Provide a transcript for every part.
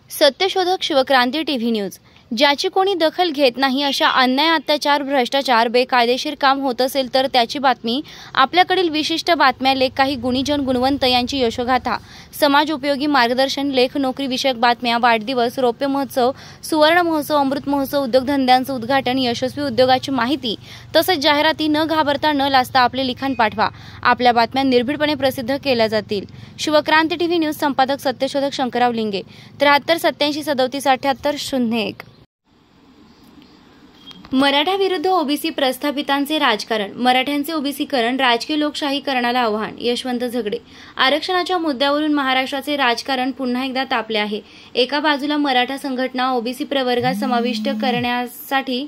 सत्यशोधक Shivkranti TV news. ज्याची कोणी दखल घेत नाही अशा अन्याय, अत्याचार, भ्रष्टाचार, बेकायदेशीर काम होत असेल तर त्याची बातमी, आपल्याकडील विशिष्ट बातम्या, लेख, काही गुणीजन गुणवंत यांची यशोगाथा, समाज उपयोगी मार्गदर्शन, लेख, नोकरी विषयक बातम्या, वाढदिवस, रौप्य महोत्सव, सुवर्ण महोत्सव, अमृत महोत्सव, उद्योगधंद्यांचं उद्घाटन, यशस्वी उद्योगाची माहिती तसंच जाहिराती न घाबरता न लाजता आपले लिखाण पाठवा। आपल्या बातम्या निर्भीडपणे प्रसिद्ध केल्या जातील। शिवक्रांती टीव्ही न्यूज संपादक सत्यशोधक शंकरराव लिंगे 73 87 37 78 01। मराठा विरुद्ध ओबीसी प्रस्थापितांचे राजकारण, मराठ्यांचे ओबीसीकरण, राजकीय लोकशाहीकरणाला आव्हान, यशवंत झगडे। आरक्षणाच्या मुद्द्यावरून महाराष्ट्राचे राजकारण पुन्हा एकदा तापले आहे। एका बाजूला मराठा संघटना ओबीसी प्रवर्गात समाविष्ट करण्यासाठी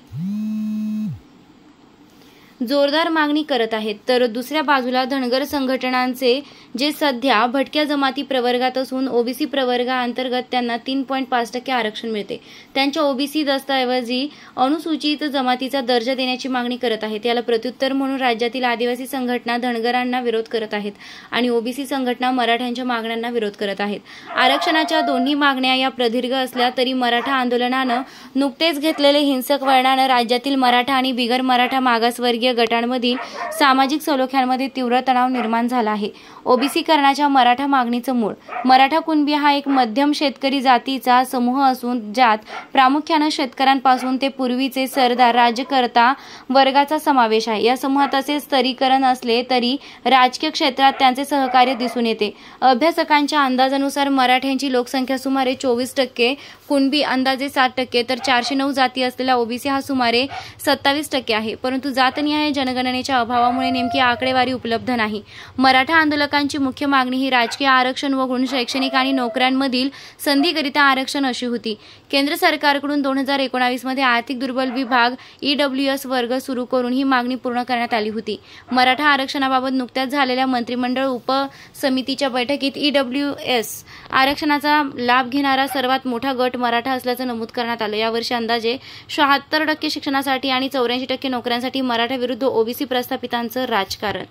जोरदार मागणी करत आहेत, तर दुसऱ्या बाजूला धनगर संघटनांचे जे सध्या भटक्या जमाती प्रवर्गात असून ओबीसी प्रवर्गाअंतर्गत त्यांना 3.5% आरक्षण मिळते, त्यांच्या ओबीसी दस्ताऐवजी अनुसूचित जमातीचा दर्जा देण्याची मागणी करत आहेत। याला प्रत्युत्तर म्हणून राज्यातील आदिवासी संघटना धनगरांना विरोध करत आहेत आणि ओबीसी संघटना मराठ्यांच्या मागण्यांना विरोध करत आहेत। आरक्षणाच्या दोन्ही मागण्या या प्रदीर्घ असल्या तरी मराठा आंदोलनानं नुकतेच घेतलेले हिंसक वळणानं राज्यातील मराठा आणि बिगर मराठा मागासवर्गीय गटांमधील सामाजिक सलोख्यांमध्ये तीव्र तणाव निर्माण झाला आहे। ओबीसीकरणाच्या मराठा मागणीचं मूळ, मराठा कुणबी हा एक मध्यम शेतकरी जातीचा समूह असून ज्यात प्रामुख्याने शेतकऱ्यांपासून ते पूर्वीचे सरदार राज्यकर्ता वर्गाचा समावेश आहे। या समूहात असे स्तरीकरण असले तरी राजकीय क्षेत्रात त्यांचे सहकार्य दिसून येते। अभ्यासकांच्या अंदाजानुसार मराठ्यांची लोकसंख्या सुमारे 24%, कुणबी अंदाजे 7%, तर 409 जाती असलेला ओबीसी हा सुमारे 27% आहे। परंतु जातनिहाय जनगणनेच्या अभावामुळे नेमकी आकडेवारी उपलब्ध नाही। मराठा आंदोलकांची मुख्य मागणी ही राजकीय आरक्षण वगळून शैक्षणिक आणि नोकऱ्यांमधील संधीकरिता आरक्षण अशी होती। केंद्र सरकारकडून 2019 मध्ये आर्थिक दुर्बल विभाग EWS वर्ग सुरू करून ही मागणी पूर्ण करण्यात आली होती। मराठा आरक्षणाबाबत नुकत्याच झालेल्या मंत्रिमंडळ उपसमितीच्या बैठकीत EWS आरक्षणाचा लाभ घेणारा सर्वात मोठा गट मराठा असल्याचं नमूद करण्यात आलं। यावर्षी अंदाजे 76% शिक्षणासाठी आणि 84% नोकऱ्यांसाठी मराठा विरुद्ध ओबीसी प्रस्थापितांचं राजकारण।